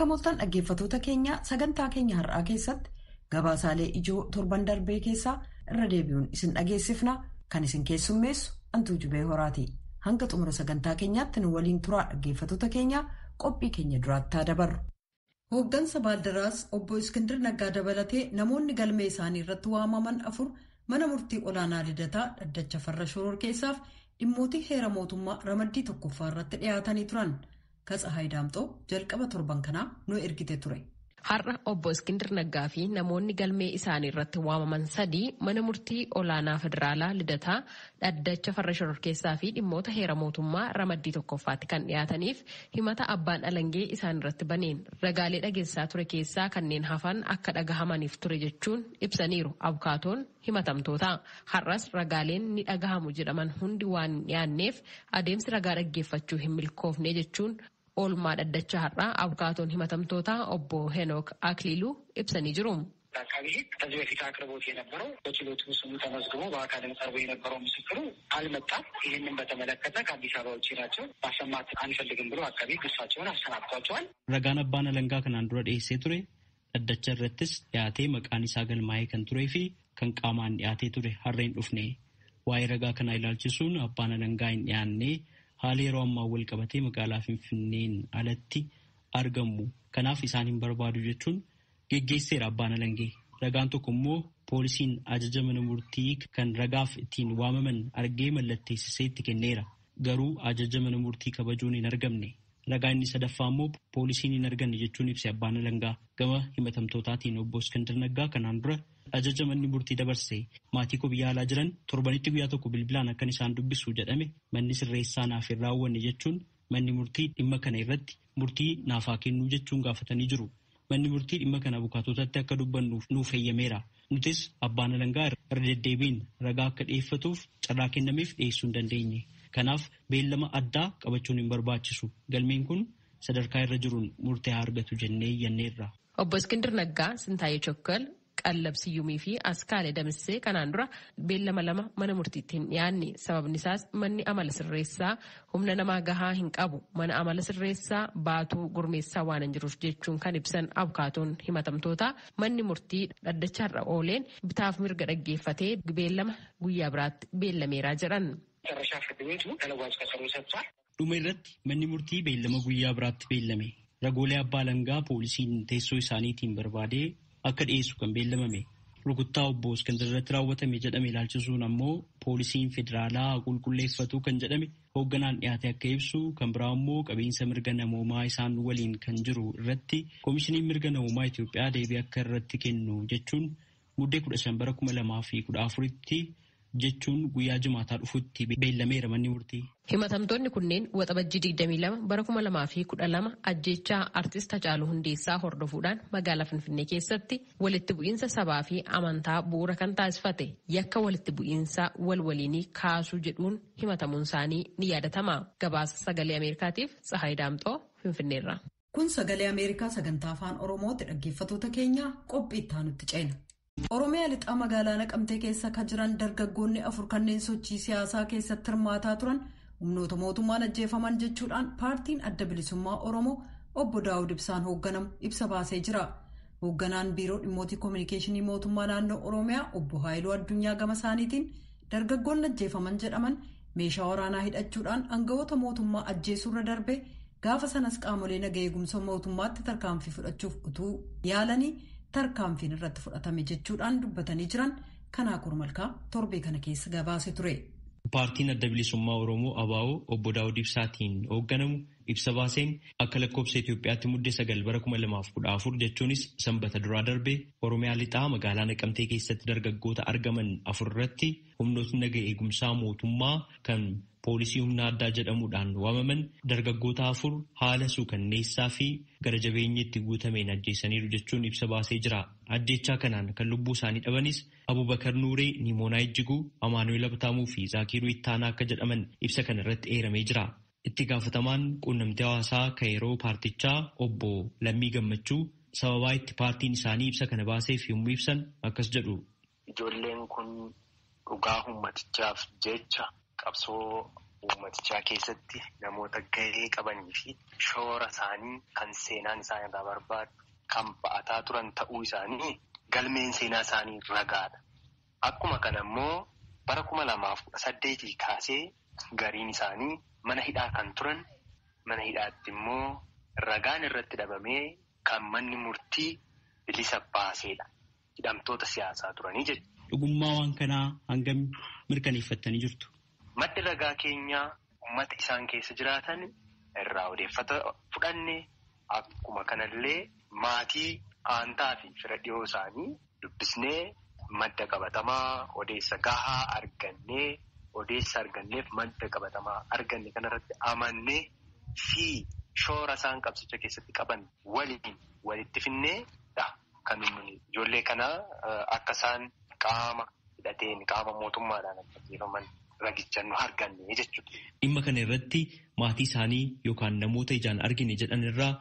Akka mooltan dhaggeeffatoota keenya sagantaa keenya har'aa keessatti gabaasaalee ijoo torban darbee keessaa irra deebi'uun isin dhageessifna. Kan isin keessummeessu Antuu Jubee Horaati. Hanga xumura sagantaa keenyaatti nu waliin turaa dhaggeeffatoota keenya qophii keenya duraatti dabarru. Hooggansa Baaldaraas obbo Iskindir Naggaa dabalatee namoonni galmee isaanii irratti waamaman 4 mana murtii olaanaa Lidataa dhaddacha farra shororkeessaaf dhimmootii heera mootummaa ramaddii 1ffaa irratti dhiyaatanii turan. Katsahaay Daamxoo jalqaba torban kanaa nu ergite ture. Har'a obbo Iskindir Naggaa fi namoonni galmee isaanii irratti waamaman 3 mana murtii olaanaa federaalaa Lidataa dhaddacha farra shororkeessaa fi dhimmoota heera mootummaa ramaddii 1ffaatti kan dhiyaataniif himata abbaan alangee isaan irratti baneen ragaalee dhageessaa ture keessaa kanneen hafan akka dhagahamaniif ture jechuun ibsaniiru abukaatoon himatamtoota. Har'as ragaaleen ni dhagahamu jedhaman hundi waan hin dhiyaanneef adeemsi ragaa dhaggeeffachuu hin milkoofne jechuun oolmaa dhaddacha har'aa abukaatoon himatamtoota obbo Henook Akliiluu ibsanii jiru. አቃቤ ሕግ ከዚህ በፊት አቅርቦት የነበረው በችሎቱ ስሙ ተመዝግቦ በአካልም ቀርቦ የነበረው ምስክሩ አልመጣም። ይህንን በተመለከተ ከአዲስ አበባ ውጭ ናቸው ማሰማት አንፈልግም ብሎ አቃቤ ሕግ እሳቸውን አሰናብቷቸዋል። ረጋን አባን አለንጋ ከናን ዱራ dhiyeesse ture dhaddacha irrattis dhiyaatee maqaan isaa galmaa'ee kan turee fi kan qaamaan dhiyaatee ture har'a hin dhufne. Waa'ee ragaa kanaa ilaalchisuun abbaan alangaa hin dhiyaanne haala yeroo ammaa wal qabatee magaalaa Finfinneen alatti argamu. Kanaaf isaan hin barbaadu jechuun geggeesseera abbaan alangee. Ragaan tokko immoo poolisiin ajaja mana murtii kan ragaaf ittiin waamaman argee mallatteessisee itti kenneera. Garuu ajaja mana murtii kabajuun hin argamne. Ragaa inni sadaffaa immoo poolisiin hin arganne jechuun ibse abbaan alangaa. Gama himatamtootaatiin obbo Iskindir Naggaa kanaan dura ajaja manni murtii dabarse maatii koo biyya alaa jiran torbanitti guyyaa tokko bilbilaan akkan isaan dubbisu jedhame manni sirreessaa naaf hin raawwanne jechuun manni murtii dhimma kana irratti murtii naafaa kennuu jechuun gaafatanii jiru. Manni murtii dhimma kana abukaatotatti akka dubbannuuf nuuf eeyyameera. Nutis abbaan alangaa irra deddeebiin ragaa akka dhiyeeffatuuf carraa kennameef dhiyeessuu hin dandeenye. Kanaaf beellama addaa qabachuun hin barbaachisu. Galmeen kun sadarkaa irra jiruun murtee haa argatu jennee iyyanneerra. Obbo Iskindir Naggaa, Sintaayee Chokkal, Qallab Siyyumii fi Askaalee Damissee kanaan dura beellama 2 mana murtiitti hin dhiyaanne. Sababni isaas manni amala sirreessaa humna namaa gahaa hin qabu. Mana amala sirreessaa baatuu gurmeessaa waan hin jiruuf jechuun kan ibsan abukaatoon himatamtoota manni murtii dhaddacha har'a ooleen bitaaf mirga dhaggeeffatee beellama guyyaa biraatti beellameeraa jedhan. Dhuma irratti manni murtii beellama guyyaa biraatti beellame. Ragoolee abbaa alangaa poolisiin teessoo isaaniitiin barbaadee akka dhiyeessu kan beellamame. Rukuttaa obbo Iskindir irratti raawwatame jedhame ilaalchisuun ammoo poolisiin federaalaa qulqulleeffatu kan jedhame hoogganaan dhiyaate akka ibsu kan biraa immoo qabiinsa mirga namoomaa isaan waliin kan jiru irratti koomishiniin mirga namoomaa Itoophiyaa deebii akka irratti kennu jechuun muddee 15/2014tti jechuun guyyaa jimaataa dhufutti beellameera manni murtii. Himatamtoonni kunneen waxabajjii 22/2012 ajjeechaa artist Hacaaluu Hundeessaa hordofuudhaan magaalaa Finfinnee keessatti walitti bu'iinsa sabaa fi amantaa bu'uura kan taasifate yakka walitti bu'iinsa waliinii kaasuu jedhuun himatamuun isaanii ni yaadatama. Gabaasa sagalee Ameerikaatiif Tsahaay Daamxoo Finfinneerra. Kun sagalee Ameerikaa sagantaa afaan Oromootti dhaggeeffatoota keenya qophii itti aanutti ceena. Oromiyaa lixaa magaalaa Naqamtee keessa kan jiran dargaggoonni 4 kanneen sochii siyaasaa keessatti hirmaataa turan humnoota mootummaan ajjeefaman jechuudhaan paartiin adda bilisummaa Oromoo obbo Daawud Ibsaan hoogganamu ibsa baasee jira. Hoogganaan biiroo dhimmootii koominikeeshinii mootummaa naannoo Oromiyaa obbo Haayiluu Addunyaa gama isaaniitiin dargaggoonni ajjeefaman jedhaman meeshaa waraanaa hidhachuudhaan aangawoota mootummaa ajjeesuurra darbe gaafa sanas qaamolee nagaa eegumsa mootummaatti tarkaanfii fudhachuuf utuu yaalanii tarkaanfiin irratti fudhatame jechuudhaan dubbatanii jiran kanaa kurmalkaa torbee kana keessa gabaase ture. Paartiin adda bilisummaa Oromoo ABO obbo Daawud Ibsaatiin hoogganamu ibsa baaseen akka lakkoofsa Itoophiyaatti muddee 9/2014 jechuunis sanbata duraa darbe Oromiyaa lixaa magaalaa Naqamtee keessatti dargaggoota argaman 4 irratti humnootni nagaa eegumsaa mootummaa kan poolisii humna addaa jedhamuudhaan waamaman dargaggoota 4 haala suukanneessaa fi gara jabeenyatti guutameen ajjeesaniiru jechuun ibsa baasee jira. Ajjeechaa kanaan kan lubbuu isaanii dhabanis Abubakar Nuuree, Nimoonaa Ijjiguu, Amaanuel Abtaamuu fi Zaakiruu Ittaanaa akka jedhaman ibsa kana irratti eeramee jira. Itti gaafatamaan quunnamtii hawaasaa kan yeroo paartichaa obbo Lammii Gammachuu sababaa itti paartiin isaanii ibsa kana baaseef yommuu ibsan akkas jedhu. Ijoolleen kun dhugaa ummatichaaf jecha qabsoo uummatichaa keessatti namoota gahee qabanii fi shoora isaanii kan seenaan isaan irraa barbaadu kan ba'ataa turan ta'uu isaanii galmeen seenaa isaanii ragaadha. Akkuma kana immoo bara 2018 kaasee gariin isaanii mana hidhaa kan turan mana hidhaatti immoo ragaan irratti dhabamee kan manni murtii bilisa baaseedha. Hidhamtoota siyaasaa turanii jechuudha. Dhugummaa waan kanaa hangam mirkaneeffattanii jirtu? Maddi ragaa keenyaa uummata isaan keessa jiraatan irraa odeeffata fudhanne akkuma kanallee maatii aantaa fi fira dhiyoo isaanii dubbisnee madda qabatamaa odeessa gahaa argannee odeessa arganneef madda qabatamaa arganne kanarratti amannee fi shoora isaan qabsicha keessatti qaban walitti finneedha. Kan ijoollee kana akka isaan qaama hidhateen qaama mootummaadhaan ajjeefaman ragicha nu arganne jechuudha. Dhimma kana irratti maatii isaanii yookaan namoota ijaan argine jedhan irraa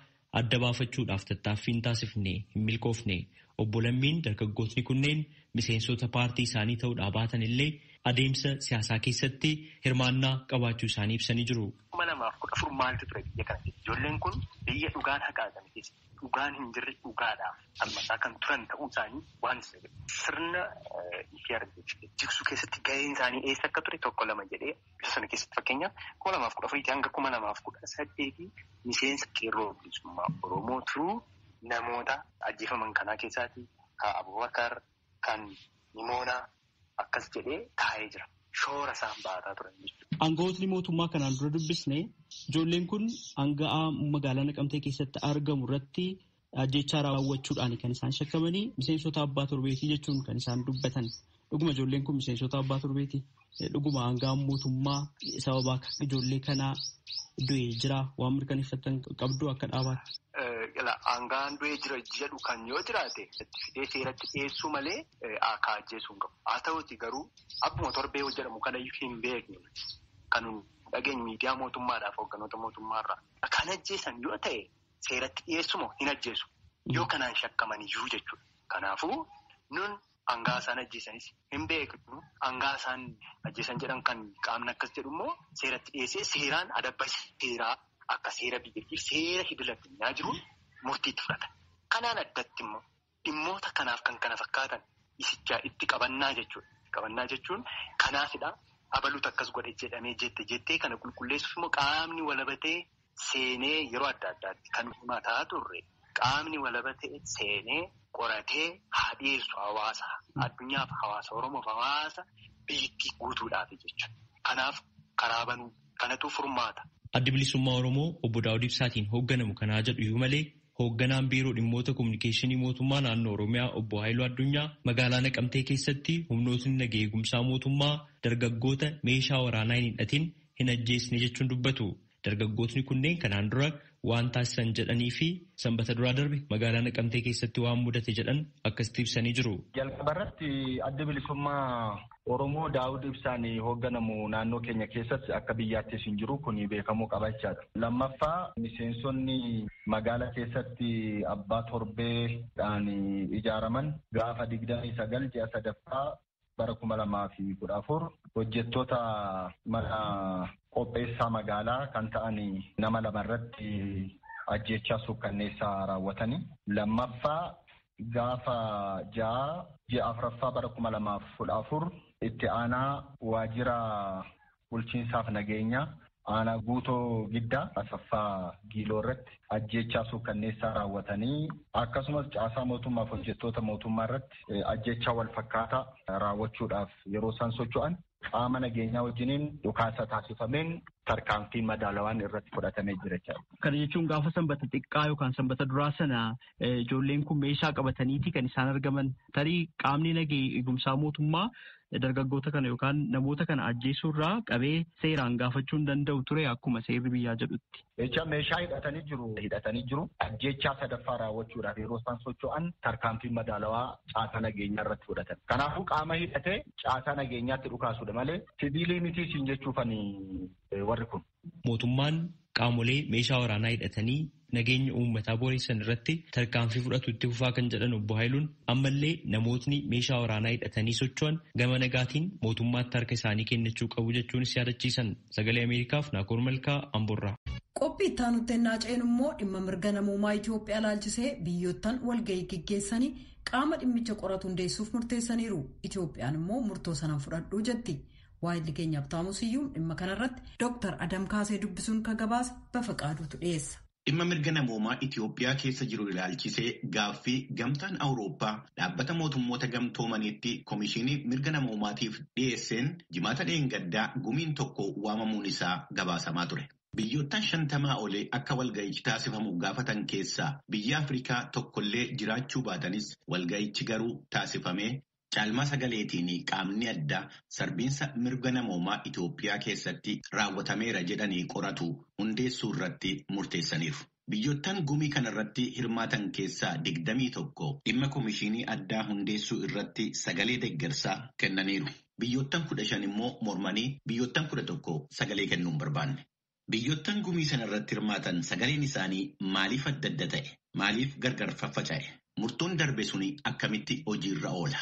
adda baafachuudhaaf tattaaffiin taasifne hin milkoofne. Obbo Lammiin dargaggootni kunneen miseensota paartii isaanii ta'uudhaa baatan illee adeemsa siyaasaa keessatti hirmaannaa qabaachuu isaanii ibsanii jiru. 2014 maaltu ture biyya kana keessa? Ijoolleen kun biyya dhugaan haqaadhaan keessatti dhugaan hin jirre dhugaadhaaf falmataa kan turan ta'uu isaanii waan sirna jigsuu keessatti gaheen isaanii eessa akka ture tokko lama jedhee ibsa sana keessatti fakkeenyaaf 2014 hanga 2018 miseensa qeerroo bilisummaa Oromoo turuu namoota ajjeefaman kanaa keessaati kan Abubakar kan Nimoonaa akkas jedhee taa'ee jira. Shoora isaan baataa turan jechuudha. Aangawootni mootummaa kanaan dura dubbisne ijoolleen kun aanga'aa magaalaa Naqamtee keessatti argamu irratti ajjeechaa raawwachuudhaan kan isaan shakkamanii miseensota abbaa torbeetii jechuun kan isaan dubbatan. Dhuguma ijoolleen kun miseensota abbaa torbeetii. Dhuguma aanga'aan mootummaa sababa ijoollee kanaa du'ee jira waan mirkaneeffatan qabdu akka dhaabaatti. Aanga'aan du'ee jira jedhu kan yoo jiraate fidee seeratti dhiyeessuu malee akka ajjeesuu hin qabu. Haa ta'uuti garuu abbuma torbee jedhamu kana hin beekne kan dhageenye miidiyaa mootummaadhaaf hoogganoota mootummaarraa. Kan ajjeesan yoo ta'e seeratti dhiyeessumoo hin ajjeesu. Yoo kanaan shakkaman iyyuu jechuudha. Kanaafuu nun aanga'aa isaan ajjeesanis hin beeknu. Aanga'aa isaan ajjeesan jedhan kan qaamni akkas jedhu immoo seeratti dhiyeessee seeraan adabba seeraa akka seera biyyattii seera idil addunyaa jiruun murtiitti fudhata. Kanaan addatti immoo dhimmoota kanaaf kan kana fakkaatan isichaa itti qabannaa jechuudha. Qabannaa jechuun kanaafidha. Abaluutu akkas godhe jedhamee jettee kana qulqulleessuuf immoo qaamni walabatee seenee yeroo adda addaatti kan himataa turre qaamni walabatee seenee qoratee haa dhiyeessu hawaasa addunyaaf hawaasa Oromoof hawaasa biyyattii guutuudhaaf jechuudha. Kanaaf karaa banuu kanatu furmaata. Addi Bilisummaa Oromoo obbo Daawud Ibsaatiin hoogganamu kanaa jedhu iyyuu malee hoogganaan biiroo dhimmoota kominikeeshinii mootummaa naannoo Oromiyaa obbo Haayiluu Addunyaa magaalaa Naqamtee keessatti humnootni nageenya eegumsaa mootummaa dargaggoota meeshaa waraanaa hin hidhatin hin ajjeesne jechuun dubbatu. Dargaggootni kunneen kanaan dura waan taasisan jedhanii fi sanbata duraa darbe magaalaa Naqamtee keessatti waan mudate jedhan akkasitti ibsanii jiru. Jalqabarratti adda bilisummaa Oromoo Daawud Ibsaan hoogganamu naannoo keenya keessatti akka biyyaattis hin jiru kun beekamuu qaba jechaadha. Lammaffaa miseensonni magaalaa keessatti abbaa torbeedhaan ijaaraman gaafa 29 ji'a sadaffaa bara 2014 hojjettoota mana qopheessaa magaalaa kan ta'an nama lama irratti ajjeechaa suukkanneessaa raawwatanii. Lammaffaa gaafa 6 ji'a afuraffaa bara 2014 itti aanaa waajjira bulchiinsaaf nageenya aanaa guutoo giddaa asaffaa giiloo irratti ajjeechaa suukkanneessaa raawwatanii akkasumas caasaa mootummaaf hojjettoota mootummaa irratti ajjeechaa wal fakkaataa raawwachuudhaaf yeroo isaan socho'an qaama nageenyaa wajjiniin dhukaasa taasifameen tarkaanfiin madaalawaan irratti fudhatamee jira jechuudha. Kana jechuun gaafa sanbata xiqqaa yookaan sanbata duraa sana ijoolleen kun meeshaa qabataniiti kan isaan argaman. Tarii qaamni nageenya eegumsaa mootummaa dargaggoota kana yookaan namoota kana ajjeesuurraa qabee seeraan gaafachuu hin danda'u ture akkuma seerri biyyaa jedhutti. Jecha meeshaa hidhatanii jiru. Ajjeechaa sadaffaa raawwachuudhaaf yeroo isaan socho'an tarkaanfiin madaalawaa caasaa nageenyaa irratti fudhatan. Kanaafuu qaama hidhatee caasaa nageenyaatti dhukaasuudha malee siviilii miti siin jechuufani warri kun. Mootummaan qaamolee meeshaa waraanaa hidhatanii nageenya uummataa booressan irratti tarkaanfii fudhatu itti fufaa kan jedhan obbo Haayiluun ammallee namootni meeshaa waraanaa hidhatanii socho'an gama nagaatiin mootummaatti harka isaanii kennachuu qabu jechuunis yaadachiisan. Sagalee Ameerikaaf Naakoor Malkaa Amboorraa. Qophii itti aanutti naaceen immoo dhimma mirga namoomaa Itoophiyaa ilaalchisee biyyoottan walgahii gaggeessanii qaama dhimmicha qoratu hundeessuuf murteessaniiru. Itoophiyaan immoo murtoo sanaan fudhadhuu jetti. Waayilli keenya Abtaamu Siyyuum dhimma kanarratti Dr. Adam Kaasee dubbisuun kan gabaase Bafaqaaduutu dhiyeessa. Dhimma mirga namoomaa Itoophiyaa keessa jiru ilaalchisee gaaffii gamtaan Awurooppaa dhaabbata mootummoota gamtoomaniitti Komishinii mirga namoomaatiif dhiyeesseen jimaata dheengaddaa gumiin tokko waamamuun isaa gabaasamaa ture. Biyyoottan 50 olee akka walga'ichi taasifamu gaafatan keessaa biyya Afrikaa tokkollee jiraachuu baatanis walga'ichi garuu taasifamee caalmaa sagaleetiin qaamni addaa sarbiinsa mirga namoomaa Itoophiyaa keessatti raawwatameera jedhanii qoratu hundeessuu irratti murteessaniiru. Biyyoottan gumii kanarratti hirmaatan keessaa 21 dhimma komishinii addaa hundeessuu irratti sagalee deeggarsaa kennaniiru. Biyyoottan 15 immoo mormanii biyyoottan 11 sagalee kennuu hin barbaanne. Biyyoottan gumii sanarratti hirmaatan sagaleen isaanii maaliif adda adda ta'e? Maaliif gargar faffaca'e? Murtoon darbe suni akkamitti hojiirra oola?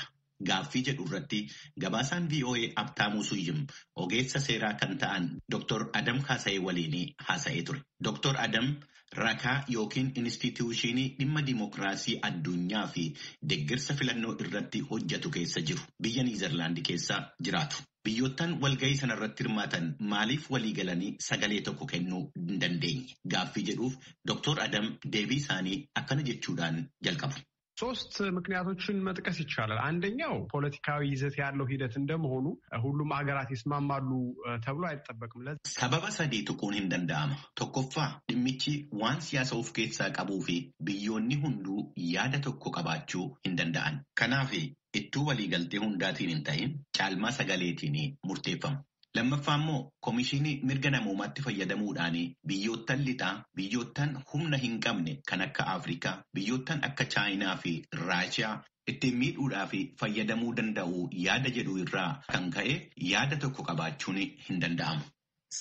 Gaaffii jedhu irratti gabaasaan VOA Abtaamuu Siyyuum ogeessa seeraa kan ta'an Dr. Adam Kaasee waliin haasa'ee ture. Dr. Adam rakaa yookiin instituushinii dhimma dimookiraasii addunyaa fi deeggarsa filannoo irratti hojjetu keessa jiru. Biyya Niizerlaandi keessa jiraatu. Biyyoottan walgahii sanarratti hirmaatan maaliif walii galanii sagalee tokko kennuu hin dandeenye? Gaaffii jedhuuf Dr. Adam deebii isaanii akkana jechuudhaan jalqabu. ሶስት ምክንያቶችን መጥቀስ ይቻላል። አንደኛው ፖለቲካዊ ይዘት ያለው ሂደት እንደመሆኑ ሁሉም ሀገራት ይስማማሉ ተብሎ አይጠበቅም። ሰበበ ሰዲ ጥቁን እንደንዳማ ቶኮፋ ድምቺ ዋን ሲያሰውፍ ኬሳ ቀቡፊ ቢዮኒ ሁንዱ ያደ ቶኮ ቀባችሁ እንደንዳን ከናፊ እቱ ወሊገልቴ ሁንዳቲን እንታይን ጫልማ ሰገሌቲኒ ሙርቴፈም lammaffaa immoo komishinii mirga namoomaatti fayyadamuudhaan biyyoottan lixaa biyyoottan humna hin qabne kan akka Afrikaa biyyoottan akka Chaayinaa fi Raashiyaa ittiin miidhuudhaa fi fayyadamuu danda'u yaada jedhu irraa kan ka'e yaada tokko qabaachuun hin danda'amu.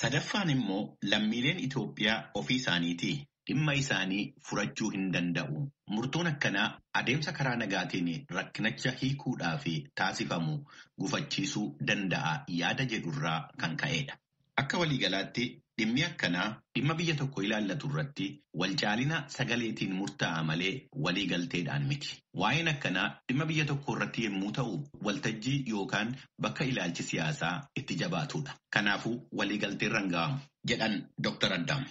Sadaffaan immoo lammiileen Itoophiyaa ofii isaaniitii dhimma isaanii furachuu hin danda'u. Murtoon akkanaa adeemsa karaa nagaatiin rakkinacha hiikuudhaa fi taasifamu gufachiisuu danda'a yaada jedhurraa kan ka'edha. Akka waliigalaatti dhimmi akkanaa dhimma biyya tokko ilaallatu irratti walcaalina sagaleetiin murtaa'a malee waliigalteedhaan miti. Waa'een akkanaa dhimma biyya tokko irratti yommuu ta'u waltajjii yookaan bakka ilaalchi siyaasaa itti jabaatudha. Kanaafuu waliigalteen ranga'amu jedhan Dr. Adam.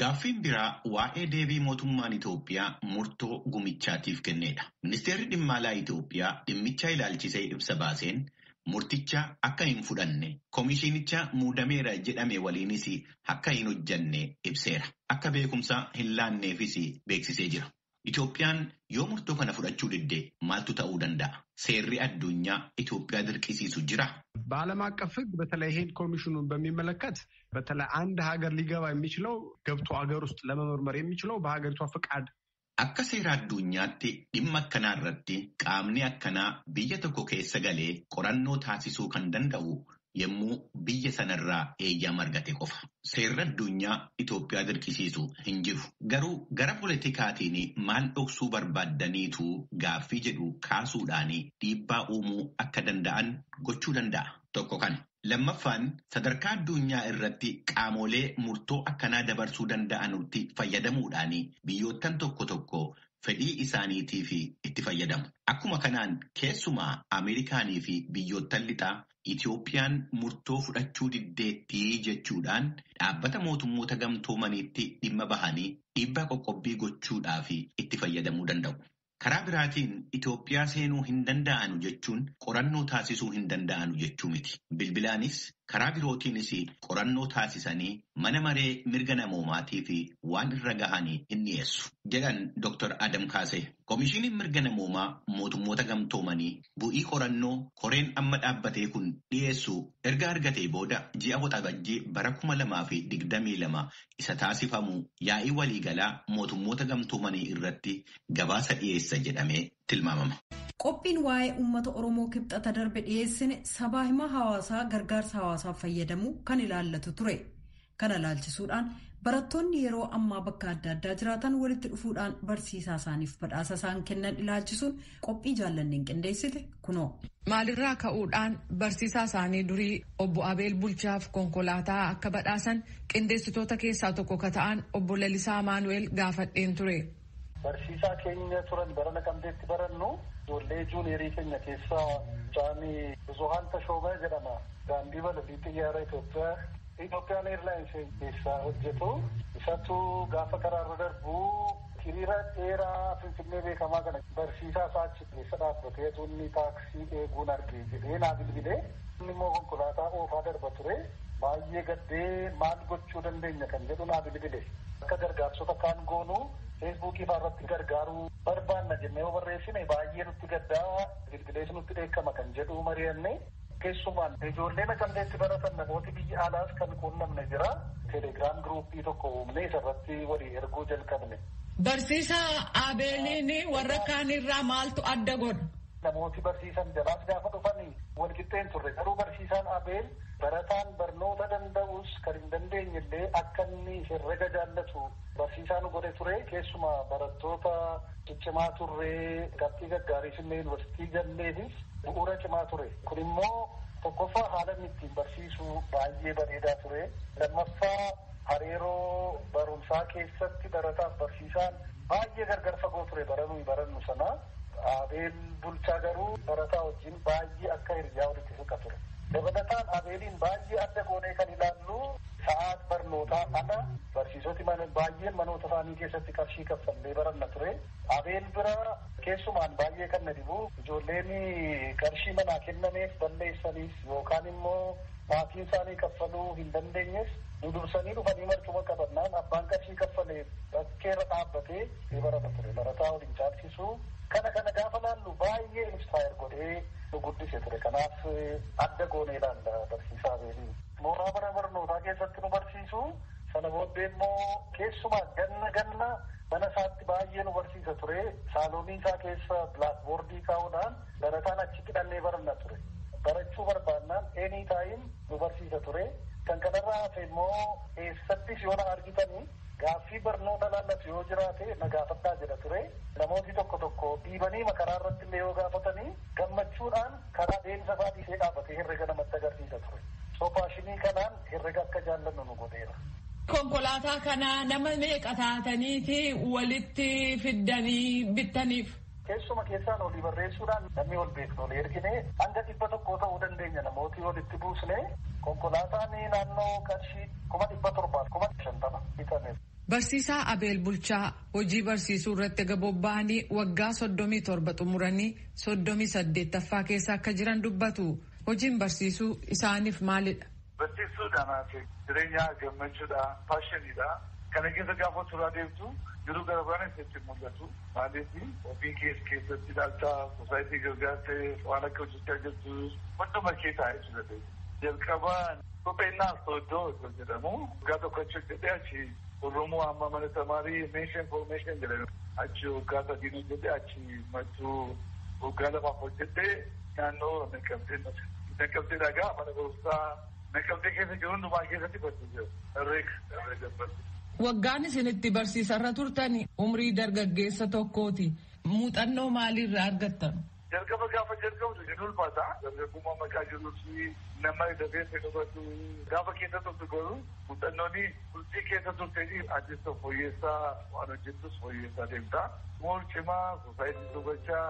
Gaaffiin biraa waa'ee deebii mootummaan Itoophiyaa murtoo gumichaatiif kennedha. Ministeerri dhimma alaa Itoophiyaa dhimmicha ilaalchisee ibsa baaseen murticha akka hin fudhanne komishinicha muudameera jedhame waliinis akka hin hojjanne ibseera. Akka beekumsa hin laanneefis beeksisee jira. Itoophiyaan yoo murtoo kana fudhachuu didde maaltu ta'uu danda'a? Seerri addunyaa Itoophiyaa dirqisiisu jira? በዓለም አቀፍ ሕግ በተለይ ይሄን ኮሚሽኑን በሚመለከት በተለይ አንድ ሀገር ሊገባ የሚችለው ገብቶ ሀገር ውስጥ ለመመርመር የሚችለው በሀገሪቷ ፍቃድ akka seera addunyaatti dhimma akkanaa irratti qaamni akkanaa biyya tokko keessa galee qorannoo taasisuu kan danda'u yommuu biyya sanarraa eeyyama argate qofa. Seerri addunyaa Itoophiyaa dirqisiisu hin jiru. Garuu gara politikaatiin maal dhoksuu barbaaddaniitu gaaffii jedhu kaasuudhaan dhiibbaa uumuu akka danda'an gochuu danda'a. Tokko kana. Lammaffaan sadarkaa addunyaa irratti qaamolee murtoo akkanaa dabarsuu danda'anutti fayyadamuudhaan biyyoottan tokko tokko fedhii isaaniitiif itti fayyadamu. Akkuma kanaan keessumaa Ameerikaanii fi biyyoottan lixaa Itoophiyaan murtoo fudhachuu diddeettii jechuudhaan dhaabbata mootummoota gamtoomaniitti dhimma bahanii dhiibbaa qoqqobbii gochuudhaaf itti fayyadamuu danda'u. Karaa biraatiin Itoophiyaa seenuu hin danda'anu jechuun qorannoo taasisuu hin danda'anu jechuu miti. Bilbilaanis karaa birootiinis qorannoo taasisanii mana maree mirga namoomaatii fi waan irra gahanii hin dhiyeessu. Jedhan Dr. Adam Kaasee. Komishiniin mirga namoomaa mootummoota gamtoomanii bu'ii qorannoo koreen amma dhaabbatee kun dhiyeessu erga argatee booda ji'a waxabajjii bara 2022 isa taasifamu yaa'ii waliigalaa mootummoota gamtoomanii irratti gabaasa dhiyeessa jedhamee tilmaamama. Qophiin waa'ee uummata Oromoo kibxata darbe dhiyeessine sabaa himaa hawaasaa gargaarsa hawaasaaf fayyadamuu kan ilaallatu ture. Kana ilaalchisuudhaan barattoonni yeroo ammaa bakka adda addaa jiraatan walitti dhufuudhaan barsiisaa isaaniif badhaasa isaan kennan ilaalchisuun qophii jaallanneen qindeessite kunoo. Maalirraa ka'uudhaan barsiisaa isaanii durii obbo Abeel Bulchaaf konkolaataa akka badhaasan qindeessitoota keessaa tokko ka ta'an obbo Lalisaa Maanu'eel gaafadheen ture. Barsiisaa keenya turan bara Naqamteetti barannu ijoollee juuniyerii keenya keessaa Jaanii Buzuhaan Tashoobaa jedhama. Daandii balalii xiyyaara Itoophiyaan Eerlaayinsi keessaa hojjetu. Isatu gaafa karaarra darbu hiriira dheeraa Finfinnee beekamaa kana barsiisaa isaa achi keessa dhaabbatee tunni taaksii eeguun argee jedhee naa bilbilee. Inni immoo konkolaataa oofaa darba ture. Baay'ee gaddee maal gochuu dandeenya kan jedhu naa bilbile. Akka gargaarsota kaan goonu feesbuukii irratti gargaaruu barbaanna jennee barreessine baay'ee nutti gaddaa bilbilees nutti dheekkama kan jedhu mari'anne. Keessumaan ijoollee Naqamteetti baratan namooti biyya alaas kan quunnamne jira. Telegiraam giruuppii tokko uumnee isarratti walii erguu jalqabne. Barsiisaa Abeeliin warra kaan irraa maaltu adda godha? Namooti barsiisan jalaas gaafa dhufanii wal qixxeen turre. Garuu barsiisaan Abeel barataan barnoota danda'us kan hin dandeenye illee akka inni herrega jaallatu barsiisaa nu godhe ture. Keessumaa barattoota ciccimaa turree qabxii gaggaarii illee yuunivarsiitii galleefis bu'uura cimaa ture. Kun immoo tokkoffaa haala inni ittiin barsiisuu baay'ee bareedaa ture. Lammaffaa hariiroo barumsaa keessatti barataaf barsiisaan baay'ee gargar fagoo ture barannu sana. Abeel Bulchaa garuu barataa wajjin baay'ee akka hiriyaa walitti siqa ture. Dabalataan Abeeliin baay'ee adda goonee kan ilaallu sa'aat barnootaa ana barsiisoti baay'een manoota isaanii keessatti qarshii kaffallee baranna ture. Abeel bira keessumaan baay'ee kan na dhibu ijoolleen qarshii manaa kennameef balleessaniif yookaan immoo maatiin isaanii kaffaluu hin dandeenyeef dudursanii dhufanii marcuma qabannaan abbaan qarshii kaffalee bakkeerra dhaabbatee barata ture. Barataa waliin caalchisuu kana gaafa laallu baay'ee inspire godhee nu guddise ture. Kanaaf adda goonee ilaalla barsiisaa Abeeliin. Mooraa bara barnootaa keessatti nu barsiisu sana booddee immoo keessumaa ganna mana isaatti baay'ee nu barsiisa ture. Saaloonii isaa keessa bilaakboordii kaa'uudhaan barataan achitti dhannee baranna ture. Barachuu barbaannaan eenii taayin nu barsiisa ture. Kan kanarraa hafe immoo eessattis yoo na argitanii gaaffii barnoota laallatu yoo jiraate na gaafadhaa jedha ture. Namooti tokko dhiibanii makaraa irratti illee yoo gaafatanii gammachuudhaan karaa deemsa isaa dhiisee dhaabbatee herrega namatti agarsiisa ture. Soofaashinii kanaan herrega akka jaallannu nu godheera. Konkolaataa kana nama meeqa taataniiti walitti fiddanii bittaniif? Keessuma keessaan olii barreessuudhaan namni ol beeknu olii ergine hanga 100 ta'uu dandeenya namooti walitti buusne konkolaataan naannoo qarshii 750 bitameef. Barsiisaa Abeel Bulchaa hojii barsiisuu irratti bobba'anii waggaa 37 xumuranii 38ffaa keessa akka jiran dubbatu. Hojiin barsiisuu isaaniif maalidha? Barsiisuudhaan jireenya gammachuudha, paashiniidha. Kana keessa gaafa turaa deemtu jiruu gara biraan isatti mul'atu. Maaliif ofii keessatti ilaalcha sosaayitii gargaartee waan akka hojjechaa jirtu hunduma keessaa ibsate. Jalqabaan kopheenyaa Sooddoo jedhamu waggaa tokko achi hojjetee achi Oromoo amma mana tamaarii meeshaan foormeeshaan jedhamu. Achi waggaa 3 hojjetee achi mattuu waggaa 2 hojjetee naannoo Naqamtee dhagaa mana barumsaa Naqamtee keessa jiru hundumaa keessatti barsiisee herreega. Waggaan isin itti barsiisarra turtani umrii dargaggeessa tokkooti. Muuxannoo maaliirraa argattan? Jalqaba gaafa jalqabdu hin ulfaata. Dargaggummaa maqaa jiruufi nama dafee dhufatu gaafa keessa turtu garuu muuxannooni bultii keessa turtanii addisa fooyyessaa waan hojjettus fooyyessaa deemta. Mool cimaa sosaayitii dubbachaa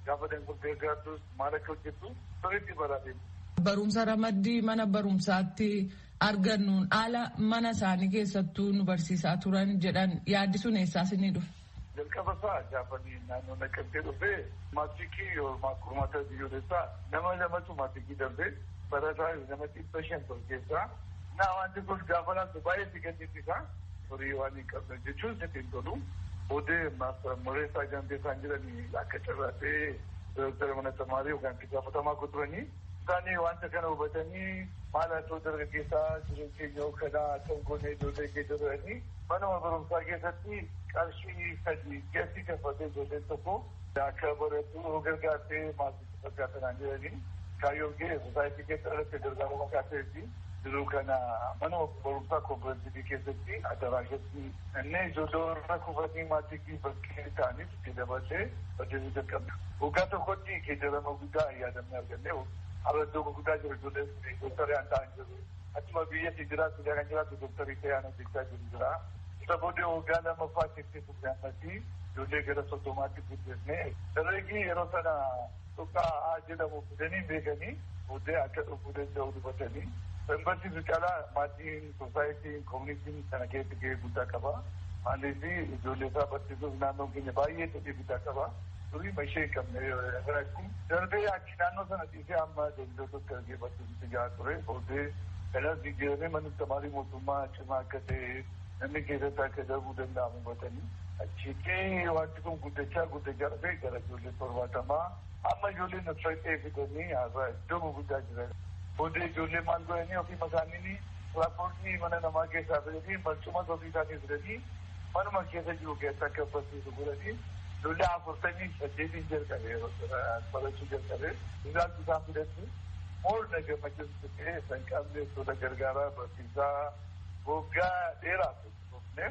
gaafa danguddee gaartus maal akka hojjettu sirriitti baraate. Barumsa ramaddii mana barumsaatti argannuun haala mana isaanii keessattuu nu barsiisaa turan jedhan yaaddisuun eessaas ni dhufe. Jalqaba isaa gaafanii naannoo Naqamtee dhufee maatikii yoo kurmaata biyyoolessaa nama lamatu maatikii darbee barataa nama 500 keessaa naa wanti kun gaafa laatu baay'ee si gaddisiisa horii waan hin qabne jechuun sitti hin tolu. Boodee mureessaa jantee isaan jiranii akka carraatee dooktara mana tamaarii yookaan itti gaafatamaa turanii isaanii wanta kana hubatanii maal haa dargaggeessaa jireenya keenya kanaa akka goonee ijoollee keessa turanii manuma barumsaa keessatti qarshii 3 keessi kaffatee ijoolleen tokko akka baratu gargaartee maatii fakkaatan jiranii kaayyoon ga'e sosaayitii keessa irratti gargaaruu maqaateetti Jiruu kana mana barumsaa kooperaatiivii keessatti adaraashatti inni ijoollee warra kufatanii maatii bakkee ta'anis itti dabalee hojjetu jalqabna. Waggaa tokkotti geejjibama guddaa yaadamne arganne har'a guddaa jiru ijoolleen dooktarii aan ta'an jiru. Achuma biyyatti jiraatu kan jiraatu dooktarii ta'an hojjechaa jiru jira. Isa booddee waggaa lammaffaa keessatti fudhannati ijoollee gara soddomaatti guddisne. Dargaggeessi yeroo sana tokkaa jedhamu fidanii beekanii booddee akka dhufuu danda'u dubatanii. Sanbatti caalaa maatiin soosaayitiin koomunitiin kana keessatti gahee guddaa qaba. Maaliif ijoollee isaa barsiisuuf naannoon keenya baay'ee fedhii guddaa qaba. Durii mashee hin qabne darbee achi naannoo sana dhiisee amma daldaltoota argee barsiisutti gahaa ture. Booddee kanas jijjiiramee manni tamaarii mootummaa cimaa akka ta'e namni keessatti akka darbuu danda'amu hubatanii. Achiitti wanti kun guddachaa dhufee gara ijoollee 70 amma ijoolleen nafsatee fidanii har'a iddoo guddaa jiran. Booddee ijoollee maal godhanii ofii isaanii raaportii mana namaa keessaa fidanii barcuma ofii isaanii fidanii manuma keessa jiru keessa akka barsiisu godhanii ijoollee 48 jalqabe yeroo barachuu jalqabe ilaalchi isaan fidatti moorna gammachiisu ta'ee san qabne tola gargaaraa barsiisaa waggaa dheeraaf dhufne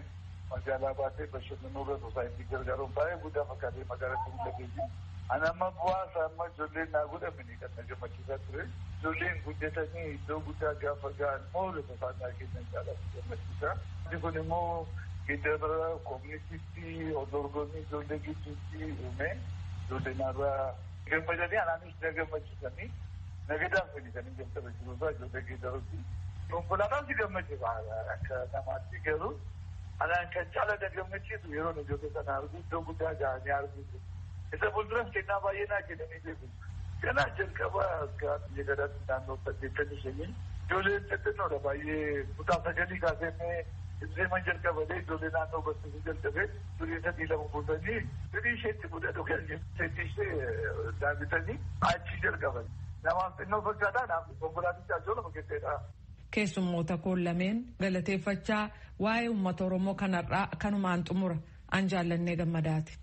magaalaa baatee bashannanuu irra soosaayitii gargaaruun baay'ee guddaa fakkaatee magaalatti mul'ateeti. Ani amma bu'aa amma ijoolleen naa godhamanii kan na gammachiisaa ture. Ijoolleen guddatanii iddoo guddaa gaafa ga'an moola safaanaa kennan caalatti gammachiisa. Inni kun immoo geejjiba koominiitiitti dorgommii ijoollee gidduutti uume ijoollee naarraa gammadanii anaanis na gammachiisanii nagadaan fayyadanii jalqaba jiruusaa ijoollee geejjibatti. Konkolaataan si gammachiisa akka namaatti garuu anaan kan caala na gammachiisu yeroo ijoollee sana argu iddoo guddaa ga'anii arguutu. Isa fuulduras kennaa baay'ee naa kennanii beeku. Kanaa jalqaba akka biyya gadaatti naannoo 85 ijoolleen xixinnoodha baay'ee kutaa 9 kaasee ibseeman jalqabalee ijoollee naannoo barsiisuu jalqabee durii 3 fuutanii durii isheetti fudhatu kan jetteetti ishee daabitanii achi jalqaban. Namaaf xinnoo fakkaataa naaf konkolaaticha ijoollee fakkeetteedha. Keessummoota koon lameen galateeffachaa waa'ee uummata Oromoo kanarraa kanumaan xumura an jaallannee gammadaati.